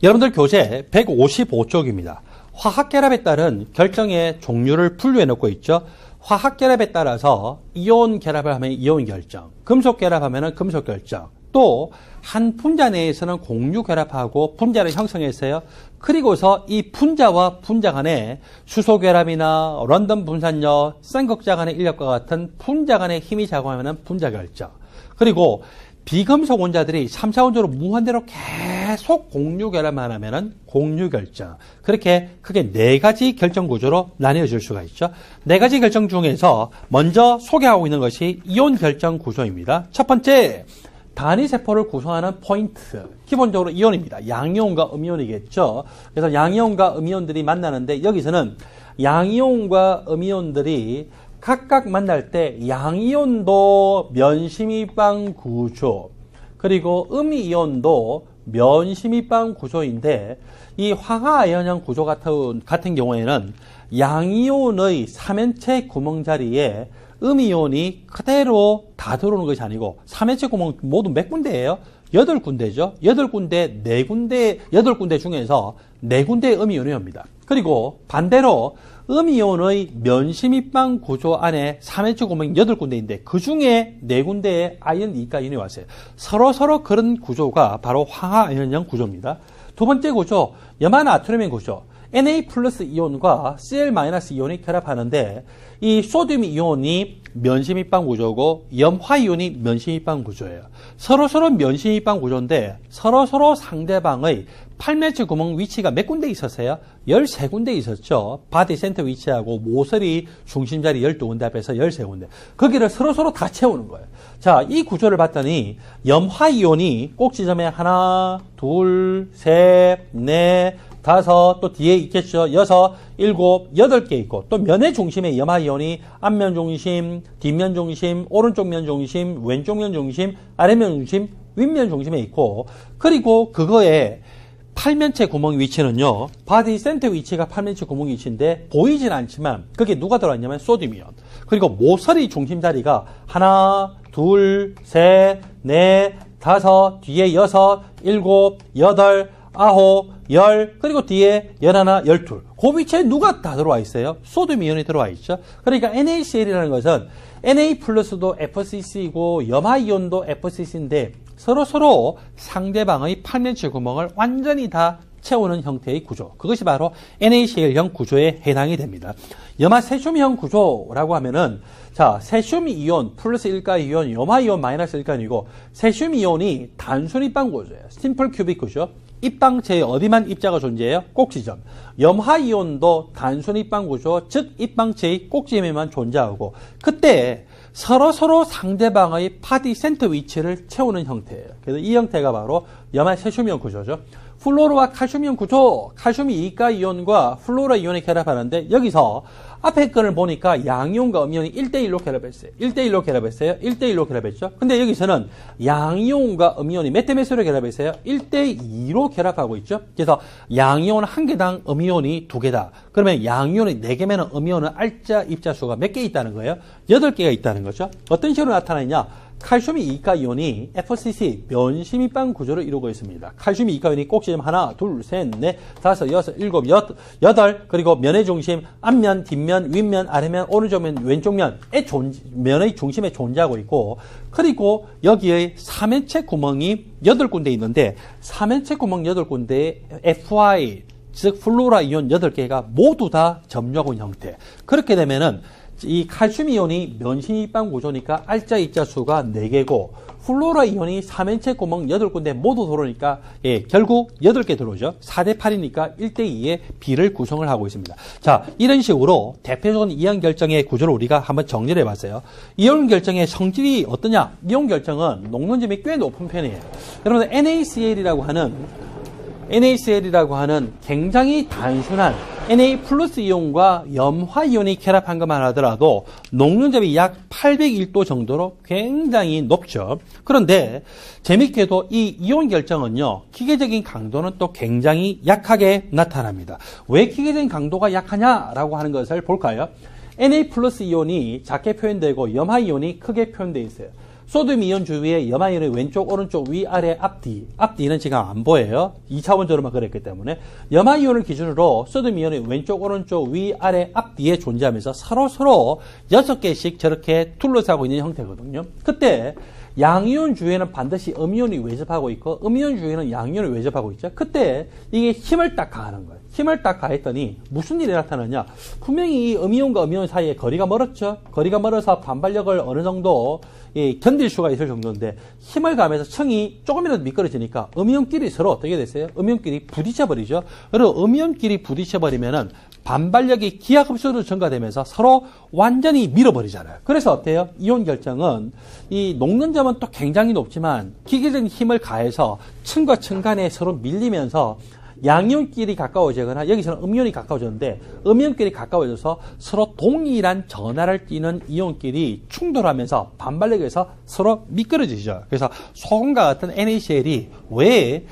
여러분들 교재 155쪽입니다. 화학결합에 따른 결정의 종류를 분류해 놓고 있죠. 화학결합에 따라서 이온 결합을 하면 이온 결정, 금속 결합하면 금속 결정, 또 한 분자 내에서는 공유 결합하고 분자를 형성했어요. 그리고서 이 분자와 분자 간의 수소 결합이나 런던 분산력, 쌍극자 간의 인력과 같은 분자 간의 힘이 작용하면 분자 결정. 그리고 비금속 원자들이 3차원적으로 무한대로 계속 공유 결합만 하면은 공유 결정. 그렇게 크게 네 가지 결정 구조로 나뉘어질 수가 있죠. 네 가지 결정 중에서 먼저 소개하고 있는 것이 이온 결정 구조입니다. 첫 번째, 단위 세포를 구성하는 포인트. 기본적으로 이온입니다. 양이온과 음이온이겠죠. 그래서 양이온과 음이온들이 만나는데 여기서는 양이온과 음이온들이 각각 만날 때 양이온도 면심입방 구조, 그리고 음이온도 면심입방 구조인데 이 황화아연형 구조 같은 경우에는 양이온의 3연체 구멍 자리에 음이온이 그대로 다 들어오는 것이 아니고 3연체 구멍 모두 몇 군데예요? 8군데죠. 8군데, 4군데, 8군데 중에서 4군데의 음이온이 옵니다. 그리고 반대로 음이온의 면심입방 구조 안에 3연체 구멍이 8군데인데 그 중에 4군데의 아연 이가연이 왔어요. 서로 그런 구조가 바로 황화아연형 구조입니다. 두 번째 구조, 염화나트륨의 구조. Na 플러스 이온과 Cl 마이너스 이온이 결합하는데 이 소듐 이온이 면심입방 구조고 염화 이온이 면심입방 구조예요. 서로 면심입방 구조인데 서로 상대방의 8매치 구멍 위치가 몇 군데 있었어요? 13군데 있었죠. 바디 센터 위치하고 모서리 중심자리 12군데 앞에서 13군데. 거기를 서로 다 채우는 거예요. 자, 이 구조를 봤더니 염화 이온이 꼭 지점에 하나, 둘, 셋, 넷, 다섯, 또 뒤에 있겠죠. 여섯, 일곱, 8개 있고, 또 면의 중심에 염화이온이 앞면 중심, 뒷면 중심, 오른쪽 면 중심, 왼쪽 면 중심, 아래면 중심, 윗면 중심에 있고, 그리고 그거에 팔면체 구멍 위치는요, 바디 센터 위치가 팔면체 구멍 위치인데 보이진 않지만 그게 누가 들어왔냐면 소듐이온. 그리고 모서리 중심 자리가 하나, 둘, 셋, 넷, 다섯, 뒤에 여섯, 일곱, 여덟, 아홉, 열, 그리고 뒤에 11, 12. 그 위치에 누가 다 들어와 있어요? 소듐 이온이 들어와 있죠. 그러니까 NaCl이라는 것은 Na 플러스도 FCC이고 염화 이온도 FCC인데 서로 상대방의 팔면체 구멍을 완전히 다 채우는 형태의 구조. 그것이 바로 NaCl형 구조에 해당이 됩니다. 염화 세슘형 구조라고 하면은 자, 세슘 이온 플러스 1가 이온, 염화 이온 마이너스 1가 이온이고 세슘 이온이 단순 입방 구조예요. 심플 큐빅 구조. 입방체에 어디만 입자가 존재해요? 꼭지점. 염화이온도 단순 입방 구조, 즉 입방체의 꼭지점에만 존재하고 그때 서로 상대방의 바디 센터 위치를 채우는 형태예요. 그래서 이 형태가 바로 염화 세슘이온 구조죠. 플로르와 칼슘이온 구조, 칼슘이 2가 이온과 플로르 이온이 결합하는데 여기서 앞에 건을 보니까 양이온과 음이온이 1대1로 결합했어요. 1대1로 결합했어요. 1대1로 결합했죠. 근데 여기서는 양이온과 음이온이 몇 대 몇으로 결합했어요? 1대2로 결합하고 있죠. 그래서 양이온 1개당 음이온이 2개다. 그러면 양이온이 4개면 음이온은 알자, 입자 수가 몇 개 있다는 거예요? 8개가 있다는 거죠. 어떤 식으로 나타나냐? 칼슘이 2가 이온이 FCC 면심입방 구조를 이루고 있습니다. 칼슘이 2가 이온이 꼭지점 하나, 둘, 셋, 넷, 다섯, 여섯, 일곱, 여덟, 그리고 면의 중심, 앞면, 뒷면, 윗면, 아래면, 오른쪽 면, 왼쪽 면의 중심에 존재하고 있고, 그리고 여기에 3연체 구멍이 8군데 있는데, 3연체 구멍 8군데에 FI, 즉 플로라 이온 8개가 모두 다 점유하고 있는 형태. 그렇게 되면은 이 칼슘 이온이 면심입방 구조니까 알자 입자 수가 4개고 플로라 이온이 3연체 구멍 8군데 모두 들어오니까 결국 8개 들어오죠. 4대8이니까 1대2의 비를 구성을 하고 있습니다. 자, 이런 식으로 대표적인 이온 결정의 구조를 우리가 한번 정리를 해봤어요. 이온 결정의 성질이 어떠냐? 이온 결정은 녹는점이 꽤 높은 편이에요. 여러분 NaCl이라고 하는 굉장히 단순한 Na 플러스 이온과 염화 이온이 결합한 것만 하더라도 녹는점이 약 801도 정도로 굉장히 높죠. 그런데 재밌게도 이 이온 결정은요, 기계적인 강도는 또 굉장히 약하게 나타납니다. 왜 기계적인 강도가 약하냐라고 하는 것을 볼까요? Na 플러스 이온이 작게 표현되고 염화 이온이 크게 표현되어 있어요. 소듐 이온 주위에 염화이온의 왼쪽, 오른쪽, 위, 아래, 앞뒤. 앞뒤는 지금 안 보여요. 2차원적으로만 그랬기 때문에. 염화이온을 기준으로 소듐 이온의 왼쪽, 오른쪽, 위, 아래, 앞뒤에 존재하면서 서로 6개씩 저렇게 둘러싸고 있는 형태거든요. 그때 양이온 주위에는 반드시 음이온이 외접하고 있고 음이온 주위에는 양이온이 외접하고 있죠. 그때 이게 힘을 딱 가하는 거예요. 힘을 딱 가했더니 무슨 일이 나타나냐. 분명히 이 음이온과 음이온 사이에 거리가 멀었죠. 거리가 멀어서 반발력을 어느 정도 견딜 수가 있을 정도인데 힘을 가하면서 층이 조금이라도 미끄러지니까 음이온끼리 서로 어떻게 됐어요? 음이온끼리 부딪혀버리죠. 그리고 음이온끼리 부딪혀버리면은 반발력이 기하급수로 증가되면서 서로 완전히 밀어버리잖아요. 그래서 어때요? 이온 결정은 이 녹는 점은 또 굉장히 높지만 기계적인 힘을 가해서 층과 층 간에 서로 밀리면서 양이온끼리 가까워지거나 여기서는 음이온이 가까워졌는데 음이온끼리 가까워져서 서로 동일한 전하를 띠는 이온끼리 충돌하면서 반발력에서 서로 미끄러지죠. 그래서 소금과 같은 NaCl이 왜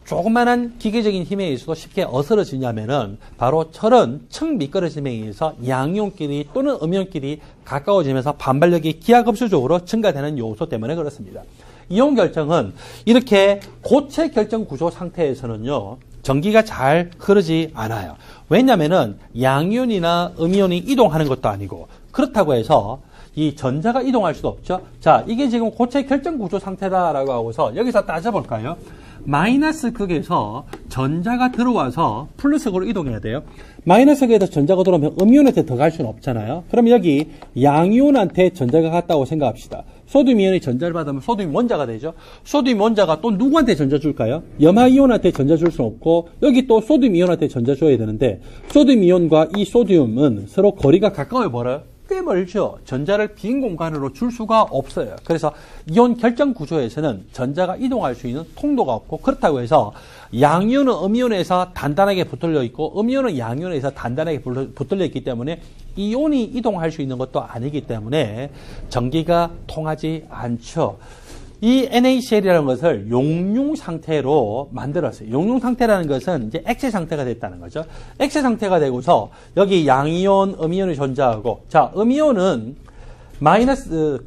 조그만한 기계적인 힘에 의해서도 쉽게 어스러지냐면은 바로 저런 층 미끄러짐에 의해서 양이온끼리 또는 음이온끼리 가까워지면서 반발력이 기하급수적으로 증가되는 요소 때문에 그렇습니다. 이온 결정은 이렇게 고체 결정 구조 상태에서는요, 전기가 잘 흐르지 않아요. 왜냐면은 양이온이나 음이온이 이동하는 것도 아니고 그렇다고 해서 이 전자가 이동할 수도 없죠. 자, 이게 지금 고체 결정 구조 상태다라고 하고서 여기서 따져볼까요? 마이너스 극에서 전자가 들어와서 플러스 극으로 이동해야 돼요. 마이너스 극에서 전자가 들어오면 음이온한테 더 갈 수는 없잖아요. 그럼 여기 양이온한테 전자가 갔다고 생각합시다. 소듐 이온이 전자를 받으면 소듐 원자가 되죠. 소듐 원자가 또 누구한테 전자 줄까요? 염화이온한테 전자 줄 수는 없고 여기 또 소듐 이온한테 전자 줘야 되는데 소듐 이온과 이 소듐은 서로 거리가 가까워요, 멀어요? 꽤 멀죠. 전자를 빈 공간으로 줄 수가 없어요. 그래서 이온 결정 구조에서는 전자가 이동할 수 있는 통로가 없고 그렇다고 해서 양이온은 음이온에서 단단하게 붙들려 있고 음이온은 양이온에서 단단하게 붙들려 있기 때문에 이온이 이동할 수 있는 것도 아니기 때문에 전기가 통하지 않죠. 이 NaCl이라는 것을 용융 상태로 만들었어요. 용융 상태라는 것은 이제 액체 상태가 됐다는 거죠. 액체 상태가 되고서 여기 양이온, 음이온이 존재하고, 자, 음이온은 마이너스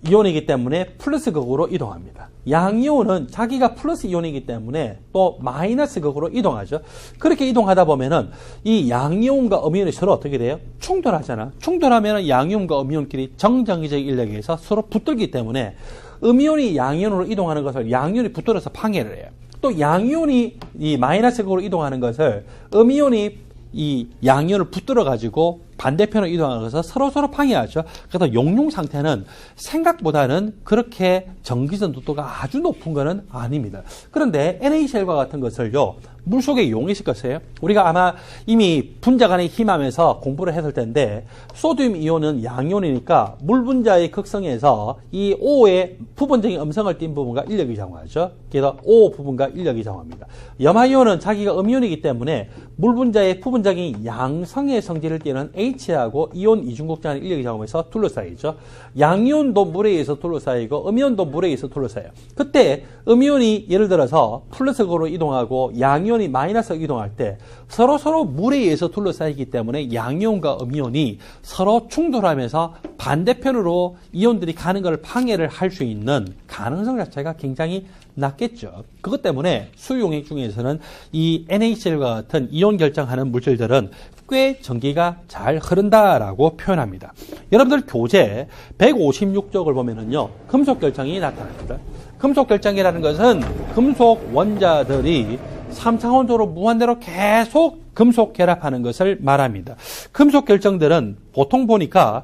이온이기 때문에 플러스 극으로 이동합니다. 양이온은 자기가 플러스 이온이기 때문에 또 마이너스 극으로 이동하죠. 그렇게 이동하다 보면은 이 양이온과 음이온이 서로 어떻게 돼요? 충돌하잖아. 충돌하면은 양이온과 음이온끼리 정전기적 인력에 의해서 서로 붙들기 때문에 음이온이 양이온으로 이동하는 것을 양이온이 붙들어서 방해를 해요. 또 양이온이 이 마이너스 극으로 이동하는 것을 음이온이 이 양이온을 붙들어 가지고 반대편으로 이동하는 것을 서로 방해하죠. 그래서 용융 상태는 생각보다는 그렇게 전기 전도도가 아주 높은 것은 아닙니다. 그런데 NaCl과 같은 것을요, 물속에 이용했을 것이에요. 우리가 아마 이미 분자 간에 힘하면서 공부를 했을 텐데 소듐 이온은 양이온이니까 물 분자의 극성에서 이 O의 부분적인 음성을 띤 부분과 인력이 정하죠. 그래서 O 부분과 인력이 정합니다. 염화이온은 자기가 음이온이기 때문에 물 분자의 부분적인 양성의 성질을 띠는 H하고 이온 이중극장의 인력이 작용해서 둘러싸이죠. 양이온도 물에 의해서 둘러싸이고 음이온도 물에 의해서 둘러싸여요. 그때 음이온이 예를 들어서 플러스극으로 이동하고 양이온이 마이너스로 이동할 때 서로 물에 의해서 둘러싸이기 때문에 양이온과 음이온이 서로 충돌하면서 반대편으로 이온들이 가는 것을 방해를 할 수 있는 가능성 자체가 굉장히 낮겠죠. 그것 때문에 수용액 중에서는 이 NaCl과 같은 이온 결정하는 물질들은 꽤 전기가 잘 흐른다라고 표현합니다. 여러분들 교재 156쪽을 보면은요, 금속 결정이 나타납니다. 금속 결정이라는 것은 금속 원자들이 3차원적으로 무한대로 계속 금속 결합하는 것을 말합니다. 금속 결정들은 보통 보니까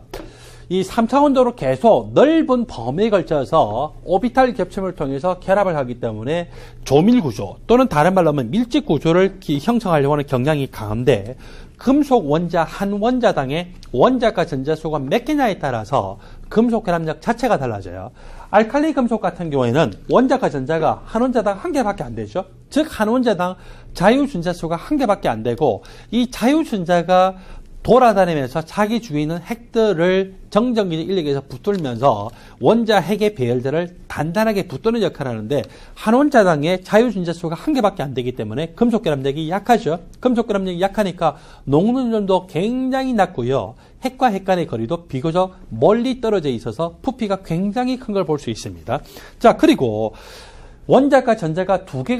이 3차원적으로 계속 넓은 범위에 걸쳐서 오비탈 겹침을 통해서 결합을 하기 때문에 조밀 구조 또는 다른 말로 하면 밀집 구조를 형성하려고 하는 경향이 강한데 금속 원자 한 원자당의 원자과 전자수가 몇 개냐에 따라서 금속 결합력 자체가 달라져요. 알칼리 금속 같은 경우에는 원자과 전자가 한 원자당 한 개밖에 안 되죠. 즉 한 원자당 자유전자수가 한 개밖에 안 되고 이 자유전자가 돌아다니면서 자기 주위에 있는 핵들을 정전기적 인력에서 붙들면서 원자 핵의 배열들을 단단하게 붙드는 역할을 하는데 한 원자당의 자유전자수가 한 개밖에 안 되기 때문에 금속 결합력이 약하죠. 금속 결합력이 약하니까 녹는 점도 굉장히 낮고요. 핵과 핵 간의 거리도 비교적 멀리 떨어져 있어서 부피가 굉장히 큰 걸 볼 수 있습니다. 자, 그리고 원자가 전자가 두 개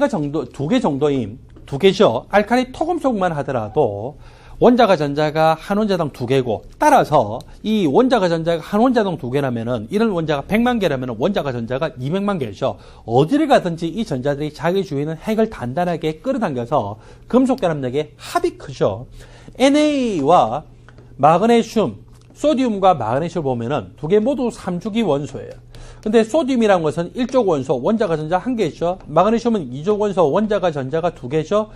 정도인 두 개죠. 알칼리 토금속만 하더라도 원자가 전자가 한 원자당 두 개고, 따라서 이 원자가 전자가 한 원자당 두 개라면은, 이런 원자가 100만 개라면은 원자가 전자가 200만 개죠. 어디를 가든지 이 전자들이 자기 주위에 있는 핵을 단단하게 끌어당겨서 금속 결합력의 합이 크죠. NA와 마그네슘, 소디움과 마그네슘을 보면은 두 개 모두 3주기 원소예요. 근데 소디움이라는 것은 1족 원소, 원자가 전자 한 개죠. 마그네슘은 2족 원소, 원자가 전자가 두 개죠.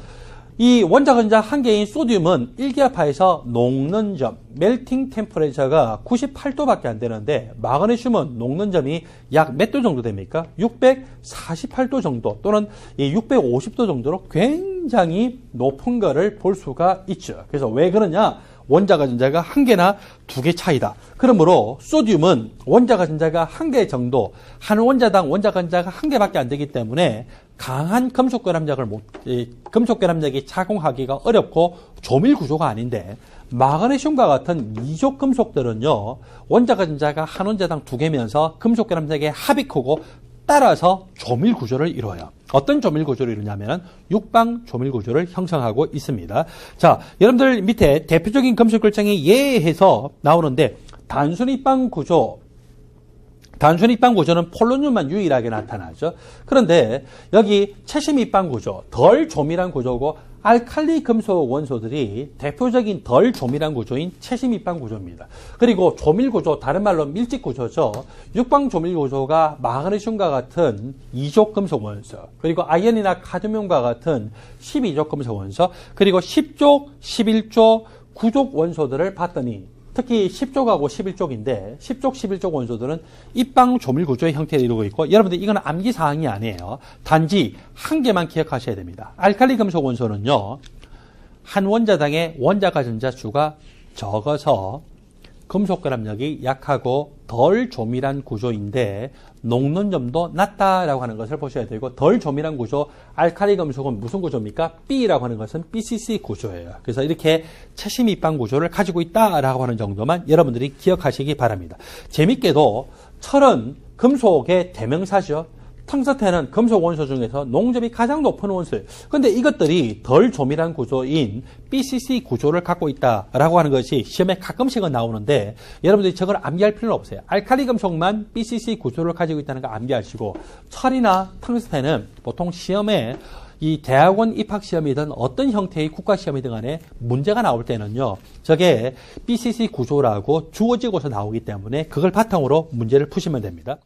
이 원자가 전자 한 개인 소디움은 일기압하에서 녹는 점, 멜팅 템퍼레처가 98도밖에 안 되는데, 마그네슘은 녹는 점이 약 몇 도 정도 됩니까? 648도 정도 또는 650도 정도로 굉장히 높은 거를 볼 수가 있죠. 그래서 왜 그러냐? 원자가 전자가 한 개나 두 개 차이다. 그러므로 소디움은 원자가 전자가 한 개 정도, 한 원자당 원자가 전자가 한 개밖에 안 되기 때문에 강한 금속 결합력이 착용하기가 어렵고 조밀 구조가 아닌데, 마그네슘과 같은 이족 금속들은요, 원자가 전자가 한 원자당 두 개면서 금속 결합력의 합이 크고, 따라서 조밀 구조를 이루어요. 어떤 조밀 구조를 이루냐면 육방 조밀 구조를 형성하고 있습니다. 자, 여러분들 밑에 대표적인 금속 결정이 예해서 나오는데, 단순 입방 구조는 폴로늄만 유일하게 나타나죠. 그런데 여기 채심 입방 구조, 덜 조밀한 구조고, 알칼리 금속 원소들이 대표적인 덜 조밀한 구조인 채심 입방 구조입니다. 그리고 조밀 구조, 다른 말로 밀집 구조죠. 육방 조밀 구조가 마그네슘과 같은 2족 금속 원소, 그리고 아연이나 카드뮴과 같은 12족 금속 원소, 그리고 10족, 11족, 9족 원소들을 봤더니, 특히 10족하고 11족인데 10족, 11족 원소들은 입방 조밀 구조의 형태를 이루고 있고, 여러분들 이건 암기사항이 아니에요. 단지 한 개만 기억하셔야 됩니다. 알칼리 금속 원소는요, 한 원자당의 원자가 전자 수가 적어서 금속 결합력이 약하고 덜 조밀한 구조인데 녹는 점도 낮다라고 하는 것을 보셔야 되고, 덜 조밀한 구조, 알칼리 금속은 무슨 구조입니까? B라고 하는 것은 BCC 구조예요. 그래서 이렇게 채심 입방 구조를 가지고 있다라고 하는 정도만 여러분들이 기억하시기 바랍니다. 재밌게도 철은 금속의 대명사죠. 텅스텐은 금속 원소 중에서 농점이 가장 높은 원소예요. 근데 이것들이 덜 조밀한 구조인 BCC 구조를 갖고 있다라고 하는 것이 시험에 가끔씩은 나오는데, 여러분들이 저걸 암기할 필요는 없어요. 알칼리 금속만 BCC 구조를 가지고 있다는 거 암기하시고, 철이나 텅스텐은 보통 시험에 이 대학원 입학시험이든 어떤 형태의 국가시험이든 간에 문제가 나올 때는요, 저게 BCC 구조라고 주어지고서 나오기 때문에 그걸 바탕으로 문제를 푸시면 됩니다.